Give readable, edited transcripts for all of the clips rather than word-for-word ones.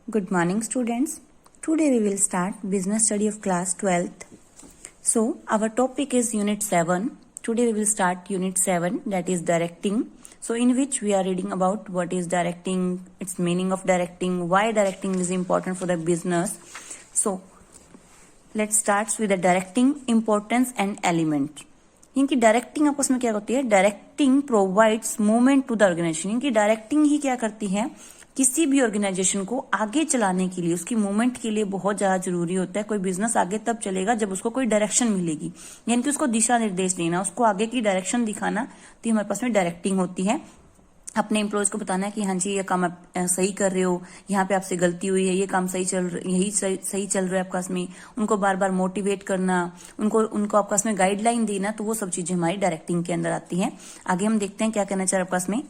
Good morning, students. Today we will start business study of class 12th. So, our topic is Unit 7. Today we will start Unit 7, that is directing. So, in which we are reading about what is directing, its meaning of directing, why directing is important for the business. So, let's start with the directing, importance and element. इनकी directing आपस में क्या होती है? Directing provides movement to the organisation. इनकी directing ही क्या करती है? किसी भी ऑर्गेनाइजेशन को आगे चलाने के लिए, उसकी मूवमेंट के लिए बहुत ज्यादा जरूरी होता है. कोई बिजनेस आगे तब चलेगा जब उसको कोई डायरेक्शन मिलेगी, यानी कि उसको दिशा निर्देश देना, उसको आगे की डायरेक्शन दिखाना. तो हमारे पास में डायरेक्टिंग होती है. अपने एम्प्लॉयज को बताना है कि हाँ जी ये काम आप सही कर रहे हो, यहाँ पे आपसे गलती हुई है, ये काम सही चल रहा, यही सही चल रहा है आपका में. उनको बार बार मोटिवेट करना, उनको आपका में गाइडलाइन देना, तो वो सब चीजें हमारी डायरेक्टिंग के अंदर आती हैं. आगे हम देखते हैं क्या कहना चाह रहे आपका में.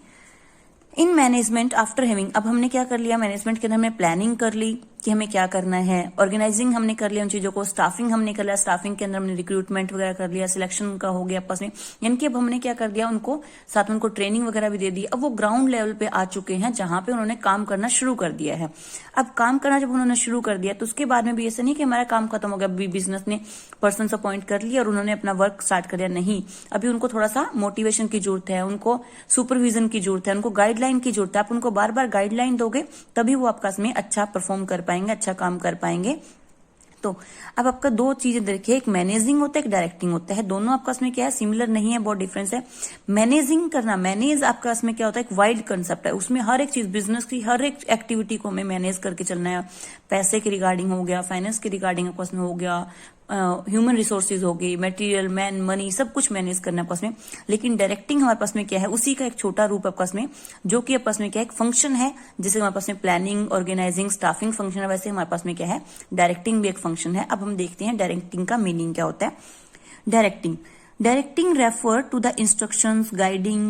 इन मैनेजमेंट आफ्टर हैविंग, अब हमने क्या कर लिया? मैनेजमेंट के अंदर हमने प्लानिंग कर ली कि हमें क्या करना है, ऑर्गेनाइजिंग हमने कर लिया उन चीजों को, स्टाफिंग हमने कर लिया, स्टाफिंग के अंदर हमने रिक्रूटमेंट वगैरह कर लिया, सिलेक्शन का हो गया आपस में. यानी कि अब हमने क्या कर दिया, उनको साथ में उनको ट्रेनिंग वगैरह भी दे दी. अब वो ग्राउंड लेवल पे आ चुके हैं जहां पे उन्होंने काम करना शुरू कर दिया है. अब काम करना जब उन्होंने शुरू कर दिया तो उसके बाद में भी ऐसा नहीं कि हमारा काम खत्म हो गया, अभी बिजनेस ने पर्सन अपॉइंट कर लिया और उन्होंने अपना वर्क स्टार्ट कर दिया. नहीं, अभी उनको थोड़ा सा मोटिवेशन की जरूरत है, उनको सुपरविजन की जरूरत है, उनको गाइडलाइन की जरूरत है. आप उनको बार बार गाइडलाइन दोगे तभी वो आपका में अच्छा परफॉर्म कर पाएंगे, अच्छा काम कर पाएंगे. तो अब आपका दो चीजें देखिए, एक मैनेजिंग होता है, एक डायरेक्टिंग होता है. दोनों आपका इसमें क्या है? सिमिलर नहीं है, बहुत डिफरेंस है. मैनेजिंग करना, मैनेज आपका इसमें क्या होता है? एक वाइड कंसेप्ट है. उसमें हर एक चीज, बिजनेस की हर एक एक्टिविटी को हमें मैनेज करके चलना है. पैसे के रिगार्डिंग हो गया, फाइनेंस के रिगार्डिंग आपका इसमें हो गया, ह्यूमन रिसोर्सेज हो गई, मटेरियल, मैन, मनी, सब कुछ मैनेज करना है आपस में. लेकिन डायरेक्टिंग हमारे पास में क्या है? उसी का एक छोटा रूप आपस में, जो कि आपस में क्या है? एक फंक्शन है. जैसे हमारे पास में प्लानिंग, ऑर्गेनाइजिंग, स्टाफिंग फंक्शन है, वैसे हमारे पास में क्या है? डायरेक्टिंग भी एक फंक्शन है. अब हम देखते हैं डायरेक्टिंग का मीनिंग क्या होता है. Directing refer to the instructions, guiding,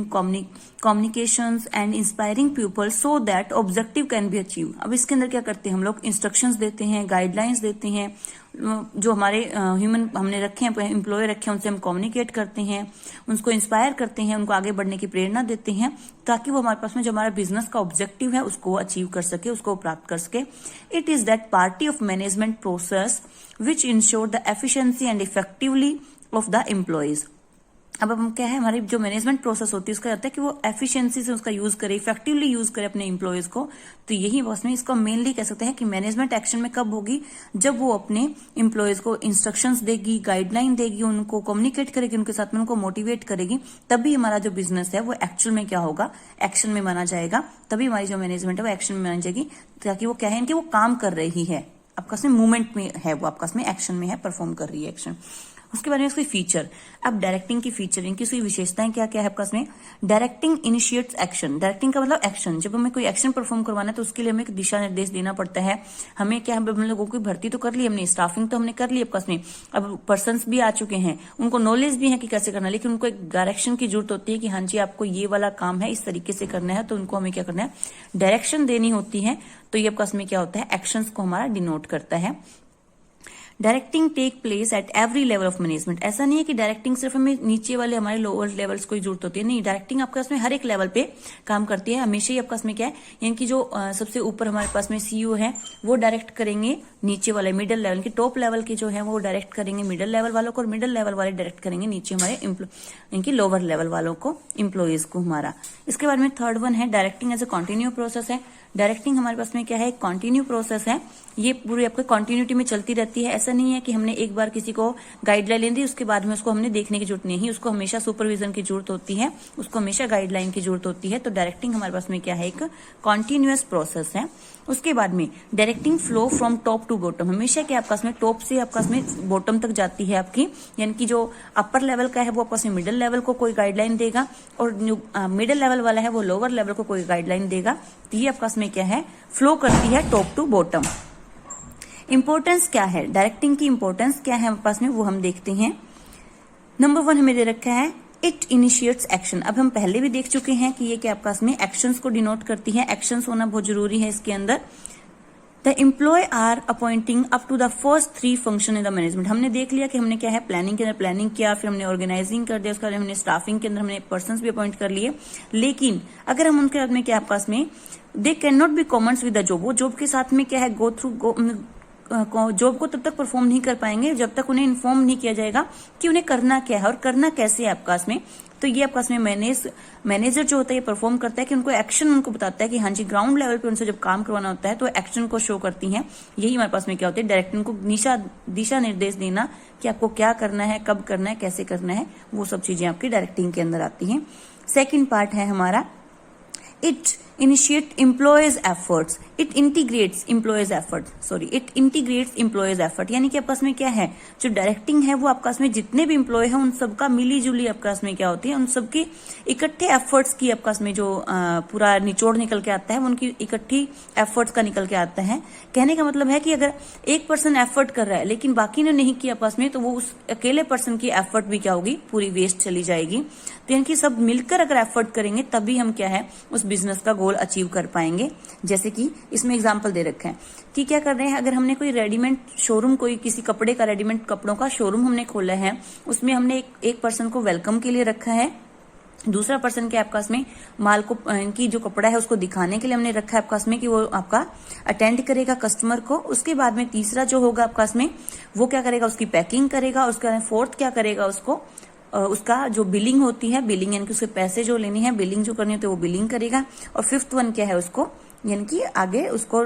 communications and inspiring pupils so that objective can be achieved. अब इसके अंदर क्या करते हैं हम लोग? इंस्ट्रक्शंस देते हैं, गाइडलाइंस देते हैं. जो हमारे ह्यूमन हमने रखे हैं, एम्प्लॉय रखे हैं, उनसे हम कम्युनिकेट करते हैं, उनको इंस्पायर करते हैं, उनको आगे बढ़ने की प्रेरणा देते हैं, ताकि वो हमारे पास में जो हमारा बिजनेस का ऑब्जेक्टिव है उसको अचीव कर सके, उसको प्राप्त कर सके. It is that party of management process which ensure the efficiency and effectively of the employees. अब हम क्या है, हमारी जो मैनेजमेंट प्रोसेस होती है उसका होता है कि वो एफिशिएंसी से उसका यूज करे, इफेक्टिवली यूज करे अपने एम्प्लॉयज को. तो यही बस में इसको मेनली कह सकते हैं कि मैनेजमेंट एक्शन में कब होगी? जब वो अपने एम्प्लॉयज को इंस्ट्रक्शंस देगी, गाइडलाइन देगी, उनको कम्युनिकेट करेगी, उनके साथ में उनको मोटिवेट करेगी. तभी हमारा जो बिजनेस है वो एक्चुअल में क्या होगा? एक्शन में माना जाएगा. तभी हमारी जो मैनेजमेंट है वो एक्शन में मानी जाएगी, ताकि वो क्या है, इनके वो काम कर रही है, आपका मूवमेंट में है, वो आपका एक्शन में है, परफॉर्म कर रही है एक्शन. उसके बारे में इसकी फीचर. अब डायरेक्टिंग की फीचरिंग की विशेषताएं क्या क्या है आपका इसमें? Directing initiates action. डायरेक्टिंग का मतलब एक्शन. जब हमें कोई एक्शन परफॉर्म करवाना है तो उसके लिए हमें एक दिशा निर्देश देना पड़ता है. हमें क्या, हम लोगों की भर्ती तो कर ली हमने, स्टाफिंग तो हमने कर ली आपका इसमें, अब पर्सन भी आ चुके हैं, उनको नॉलेज भी है कि कैसे करना, लेकिन उनको एक डायरेक्शन की जरूरत होती है कि हाँ जी आपको ये वाला काम है, इस तरीके से करना है. तो उनको हमें क्या करना है? डायरेक्शन देनी होती है. तो ये आपका इसमें क्या होता है? एक्शंस को हमारा डिनोट करता है. Directing take place at every level of management. ऐसा नहीं है कि डायरेक्टिंग सिर्फ हमें नीचे वाले हमारे लोअर लेवल्स को ही जरूरत होती है. नहीं, डायरेक्टिंग आपके पास में हर एक लेवल पे काम करती है. हमेशा ही आपके पास में क्या है, यानी कि जो सबसे ऊपर हमारे पास में सीईओ है वो डायरेक्ट करेंगे नीचे वाले मिडिल लेवल के, टॉप लेवल के जो है वो डायरेक्ट करेंगे मिडिल लेवल वालों को, और मिडिल लेवल वाले डायरेक्ट करेंगे नीचे हमारे इनकी लोअर लेवल वालों को, एम्प्लॉयज को हमारा. इसके बारे में थर्ड वन है directing as a continue process है. डायरेक्टिंग हमारे पास में क्या है? कंटिन्यू प्रोसेस है. ये पूरी आपके कंटिन्यूटी में चलती रहती है. ऐसा नहीं है कि हमने एक बार किसी को गाइडलाइन ले दी उसके बाद में उसको हमने देखने की जरूरत नहीं, उसको हमेशा सुपरविजन की जरूरत होती है, उसको हमेशा गाइडलाइन की जरूरत होती है. तो डायरेक्टिंग हमारे पास में क्या है? एक कॉन्टिन्यूअस प्रोसेस है. उसके बाद में directing flow from top to bottom. हमेशा क्या आपका में टॉप से आपका में बॉटम तक जाती है आपकी, यानी कि जो अपर लेवल का है वो आपका में मिडिल लेवल को कोई गाइडलाइन देगा, और जो मिडिल लेवल वाला है वो लोअर लेवल को कोई गाइडलाइन देगा. तो ये आपका में क्या है? फ्लो करती है टॉप टू बॉटम. इंपॉर्टेंस क्या है? डायरेक्टिंग की इंपॉर्टेंस क्या है हमारे पास में, वो हम देखते हैं. नंबर 1 हमें दे रखा है इट इनिशिएट्स एक्शन. अब हम पहले भी देख चुके हैं कि ये क्या आपका में एक्शंस को डिनोट करती है. एक्शंस होना बहुत जरूरी है इसके अंदर. The employ are appointing up to the first 3 function in the management. हमने देख लिया कि हमने क्या है, प्लानिंग के अंदर प्लानिंग किया, फिर हमने ऑर्गेनाइजिंग कर दिया, उसके बाद हमने स्टाफिंग के अंदर हमने पर्सन्स भी अपॉइंट कर लिए. लेकिन अगर हम उनके बाद में क्या पास में they can not be Commons with the job, वो जॉब के साथ में क्या है गो थ्रू जॉब को तब तक परफॉर्म नहीं कर पाएंगे जब तक उन्हें इन्फॉर्म नहीं किया जाएगा कि उन्हें करना क्या है और करना कैसे है आपका इसमें। तो ये आपका इसमें मैनेजर जो होता है ये परफॉर्म करता है कि उनको एक्शन उनको बताता है कि हाँ जी ग्राउंड लेवल पे उनसे जब काम करवाना होता है तो एक्शन को शो करती हैं। यही हमारे पास में क्या होता है, डायरेक्टर को दिशा निर्देश देना कि आपको क्या करना है, कब करना है, कैसे करना है, वो सब चीजें आपकी डायरेक्टिंग के अंदर आती हैं। सेकेंड पार्ट है हमारा it initiate employees efforts, it integrates employees effort, यानी कि आपस में क्या है जो डायरेक्टिंग है वो आपका में जितने भी एम्प्लॉय है उन सबका मिली जुली आपका में क्या होती है, उन सबके इकट्ठे एफर्ट्स की आपका में जो पूरा निचोड़ निकल के आता है वो उनकी इकट्ठी एफर्ट्स का निकल के आता है। कहने का मतलब है कि अगर एक पर्सन एफर्ट कर रहा है लेकिन बाकी ने नहीं किया आपस में तो वो उस अकेले पर्सन की एफर्ट भी क्या होगी, पूरी वेस्ट चली जाएगी। तो यानी कि सब मिलकर अगर एफर्ट करेंगे तभी हम क्या है उस बिजनेस का गोल अचीव कर पाएंगे। जैसे कि इसमें एग्जांपल दे रखा है कि क्या कर रहे हैं, अगर हमने कोई रेडीमेड शोरूम, कोई किसी कपड़े का रेडीमेड कपड़ों का शोरूम हमने खोला है, उसमें हमने एक पर्सन को वेलकम के लिए रखा है, दूसरा पर्सन के आपका में माल को की जो कपड़ा है उसको दिखाने के लिए हमने रखा है आपका में कि वो आपका अटेंड करेगा कस्टमर को। उसके बाद में तीसरा जो होगा आपका में वो क्या करेगा, उसकी पैकिंग करेगा। उसके बाद फोर्थ क्या करेगा, उसको उसका जो बिलिंग होती है, बिलिंग यानी कि उसके पैसे जो लेनी है, बिलिंग जो करनी होती है वो बिलिंग करेगा। और फिफ्थ वन क्या है, उसको यानी कि आगे उसको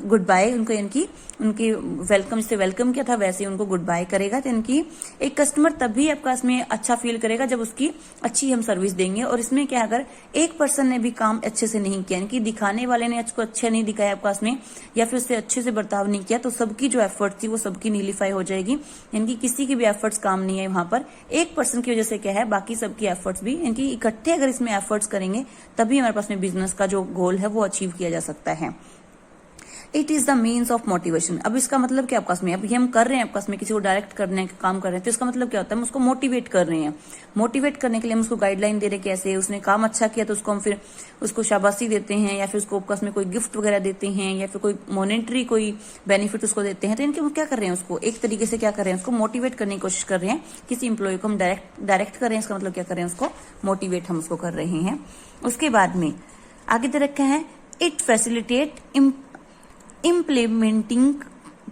गुड बाय, उनको यानी कि उनकी वेलकम से वेलकम किया था वैसे ही उनको गुड बाय करेगा। तो यानी कि एक कस्टमर तभी आपका इसमें अच्छा फील करेगा जब उसकी अच्छी हम सर्विस देंगे। और इसमें क्या, अगर एक पर्सन ने भी काम अच्छे से नहीं किया, यानी कि दिखाने वाले ने उसको अच्छा नहीं दिखाया आपका इसमें, या फिर उससे अच्छे से बर्ताव नहीं किया, तो सबकी जो एफर्ट थी वो सबकी नीलीफाई हो जाएगी। यानी कि किसी की भी एफर्ट्स काम नहीं है वहां पर, एक पर्सन की वजह से क्या है बाकी सबकी एफर्ट्स भी, यानी कि इकट्ठे अगर इसमें एफर्ट्स करेंगे तभी हमारे पास में बिजनेस का जो गोल है वो अचीव किया जा सकता है। It is the means of motivation. अब इसका मतलब क्या आपका में, अब ये हम कर रहे हैं आपका में किसी को डायरेक्ट करने का काम कर रहे हैं, तो इसका मतलब क्या होता है, हम उसको मोटिवेट कर रहे हैं। मोटिवेट करने के लिए हम उसको गाइडलाइन दे रहे हैं कैसे, उसने काम अच्छा किया तो उसको हम फिर उसको शाबाशी देते हैं, या फिर उसको आपस में कोई गिफ्ट वगैरह देते हैं, या फिर कोई मॉनेटरी कोई बेनिफिट उसको देते हैं। तो इनके हम क्या कर रहे हैं, उसको एक तरीके से क्या कर रहे हैं, उसको मोटिवेट करने की कोशिश कर रहे हैं। किसी इंप्लॉय को हम डायरेक्ट कर रहे हैं, इसका मतलब क्या कर रहे हैं, उसको मोटिवेट हम उसको कर रहे हैं। उसके बाद में आगे दे रखा है इट फैसिलिटेट इम्प्लीमेंटिंग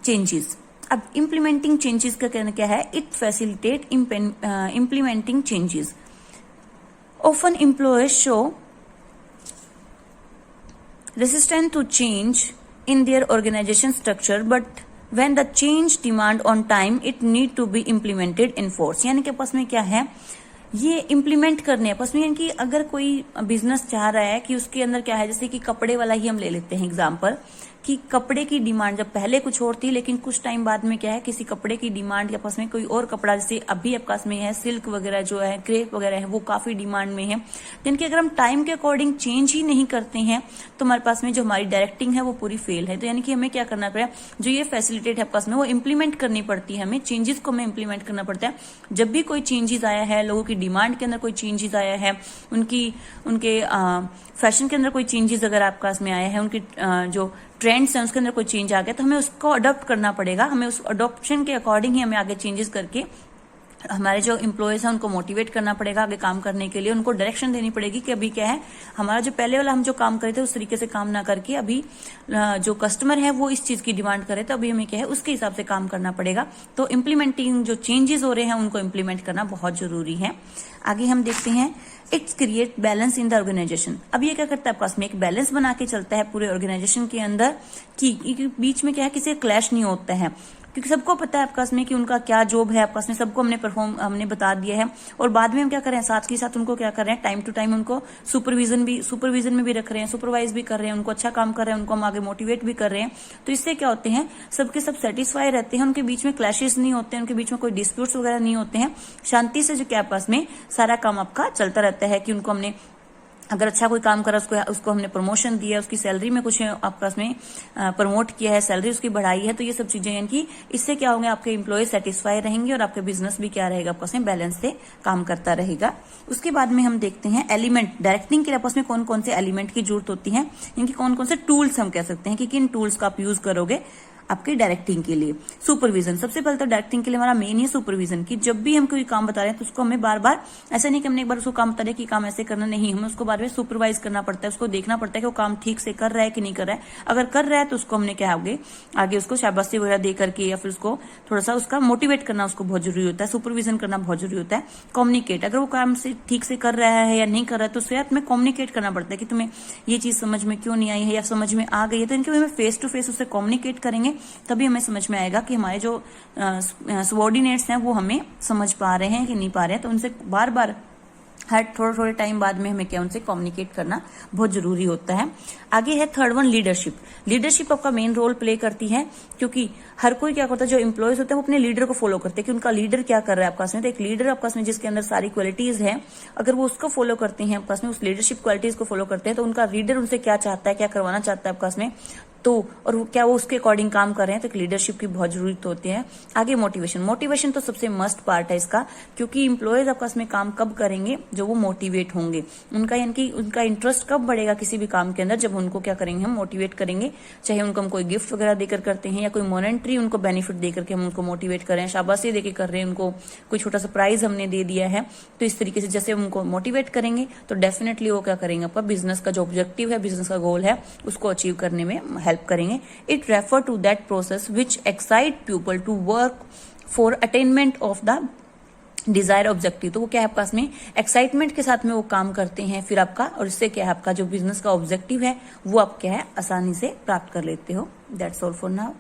चेंजेस। अब इम्प्लीमेंटिंग चेंजेस का कहना क्या है, it facilitate implementing changes. Often employees show resistant to change in their organization structure, but when the change demand on time, it need to be implemented in force। यानी कि आपस में क्या है, ये इम्प्लीमेंट करने आपस में, यानी कि अगर कोई बिजनेस चाह रहा है कि उसके अंदर क्या है, जैसे कि कपड़े वाला ही हम ले लेते हैं एग्जाम्पल, कि कपड़े की डिमांड जब पहले कुछ और थी, लेकिन कुछ टाइम बाद में क्या है, किसी कपड़े की डिमांड के आपस में कोई और कपड़ा, जैसे अभी आपके पास में है सिल्क वगैरह जो है, क्रेप वगैरह है, वो काफी डिमांड में है। यानी अगर हम टाइम के अकॉर्डिंग चेंज ही नहीं करते हैं तो हमारे पास में जो हमारी डायरेक्टिंग है वो पूरी फेल है। तो यानी कि हमें क्या करना पड़ेगा, जो ये फैसिलिटेट है पास में वो इम्प्लीमेंट करनी पड़ती है, हमें चेंजेस को हमें इम्प्लीमेंट करना पड़ता है। जब भी कोई चेंजेस आया है, लोगों की डिमांड के अंदर कोई चेंजेस आया है, उनके फैशन के अंदर कोई चेंजेस अगर आपके पास में आया है, उनकी जो ट्रेंड्स हैं उसके अंदर कोई चेंज आ गया, तो हमें उसको अडॉप्ट करना पड़ेगा। हमें उस अडॉप्शन के अकॉर्डिंग ही हमें आगे चेंजेस करके हमारे जो एम्प्लॉयज हैं उनको मोटिवेट करना पड़ेगा आगे काम करने के लिए। उनको डायरेक्शन देनी पड़ेगी कि अभी क्या है, हमारा जो पहले वाला हम जो काम करे थे उस तरीके से काम ना करके अभी जो कस्टमर है वो इस चीज की डिमांड करे, तो अभी हमें क्या है उसके हिसाब से काम करना पड़ेगा। तो इम्प्लीमेंटिंग जो चेंजेस हो रहे हैं उनको इम्प्लीमेंट करना बहुत जरूरी है। आगे हम देखते हैं it's create balance in the organisation. अब ये क्या करता है, आपस में एक बैलेंस बना के चलता है पूरे ऑर्गेनाइजेशन के अंदर, कि बीच में क्या है किसी क्लैश नहीं होता है, क्योंकि सबको पता है आपस में कि उनका क्या जॉब है, आपस में सबको हमने बता दिया है। और बाद में हम क्या कर रहे हैं, साथ के साथ उनको क्या कर रहे हैं, टाइम टू टाइम उनको सुपरविजन में भी रख रहे हैं, सुपरवाइज भी कर रहे हैं, उनको अच्छा काम कर रहे हैं, उनको हम आगे मोटिवेट भी कर रहे हैं। तो इससे क्या होते हैं, सबके सब सेटिस्फाई रहते हैं, उनके बीच में क्लैशेस नहीं होते हैं, उनके बीच में कोई डिस्प्यूट्स वगैरह नहीं होते हैं, शांति से जो क्या आपस में सारा काम आपका चलता रहता है। कि उनको हमने अगर अच्छा कोई काम करा उसको हमने प्रमोशन दिया, उसकी सैलरी में कुछ आपस में प्रमोट किया है, सैलरी उसकी बढ़ाई है, तो ये सब चीजें यानी कि इससे क्या होंगे, आपके एम्प्लॉय सेटिस्फाई रहेंगे और आपके बिजनेस भी क्या रहेगा, आपस में बैलेंस से काम करता रहेगा। उसके बाद में हम देखते हैं एलिमेंट, डायरेक्टिंग के आपस में कौन कौन से एलिमेंट की जरूरत होती है, इनकी कौन कौन से टूल्स हम कह सकते हैं कि किन टूल्स का आप यूज करोगे। आपके डायरेक्टिंग के लिए। सुपरविजन, सबसे पहले तो डायरेक्टिंग के लिए हमारा मेन ही सुपरविजन की जब भी हम कोई काम बता रहे हैं तो उसको हमें बार बार, ऐसा नहीं कि हमने एक बार उसको काम बता दिया कि काम ऐसे करना, नहीं, हमें उसको बार बार सुपरवाइज करना पड़ता है, उसको देखना पड़ता है कि वो काम ठीक से कर रहा है कि नहीं कर रहा है। अगर कर रहा है तो उसको हमने क्या आगे उसको शाबाशी वगैरह दे करके या फिर उसको थोड़ा सा उसका मोटिवेट करना उसको बहुत जरूरी होता है, सुपरविजन करना बहुत जरूरी होता है। कम्युनिकेट, अगर वो काम से ठीक से कर रहा है या नहीं कर रहा है तो उसके साथ में कम्युनिकेट करना पड़ता है कि तुम्हें ये चीज समझ में क्यों नहीं आई है या समझ में आ गई है, तो इनके हमें फेस टू फेस उससे कम्युनिकेट करेंगे तभी हमें समझ में आएगा कि हमारे जो सबऑर्डिनेट्स हैं वो हमें समझ पा रहे हैं कि नहीं पा रहे हैं। तो उनसे बार बार हर थोड़े थोड़े टाइम बाद में हमें क्या उनसे कम्युनिकेट करना बहुत जरूरी होता है। आगे है थर्ड वन, लीडरशिप। लीडरशिप आपका मेन रोल प्ले करती है क्योंकि हर कोई क्या करता है, जो एम्प्लॉयज होते हैं वो अपने लीडर को फॉलो करते हैं कि उनका लीडर क्या कर रहा है आपस में। तो एक लीडर आपस में जिसके अंदर सारी क्वालिटीज है, अगर वो उसको फॉलो करते हैं आपस में, उस लीडरशिप क्वालिटीज को फॉलो करते हैं तो उनका लीडर उनसे क्या चाहता है, क्या करवाना चाहता है आपस में, तो और क्या वो उसके अकॉर्डिंग काम कर रहे हैं, तो लीडरशिप की बहुत जरूरत होती है। आगे मोटिवेशन, मोटिवेशन तो सबसे मस्ट पार्ट है इसका, क्योंकि इंप्लॉयज आपस में काम कब करेंगे, जो वो मोटिवेट होंगे, उनका यानी कि उनका इंटरेस्ट कब बढ़ेगा किसी भी काम के अंदर, जब उनको क्या करेंगे, हम मोटिवेट करेंगे। चाहे उनको हम कोई गिफ्ट वगैरह देकर करते हैं या कोई मॉनेटरी उनको बेनिफिट देकर के हम उनको मोटिवेट कर रहे हैं, शाबाशी देकर कर रहे हैं, उनको कोई छोटा सा प्राइज हमने दे दिया है, तो इस तरीके से जैसे हम उनको मोटिवेट करेंगे तो डेफिनेटली वो क्या करेंगे, आपका बिजनेस का जो ऑब्जेक्टिव है, बिजनेस का गोल है, उसको अचीव करने में हेल्प करेंगे। It refer to that process which excite people to work for attainment of the desire objective. तो वो क्या है आपका इसमें एक्साइटमेंट के साथ में वो काम करते हैं फिर आपका, और इससे क्या है आपका जो बिजनेस का ऑब्जेक्टिव है वो आप क्या है आसानी से प्राप्त कर लेते हो। That's all for now.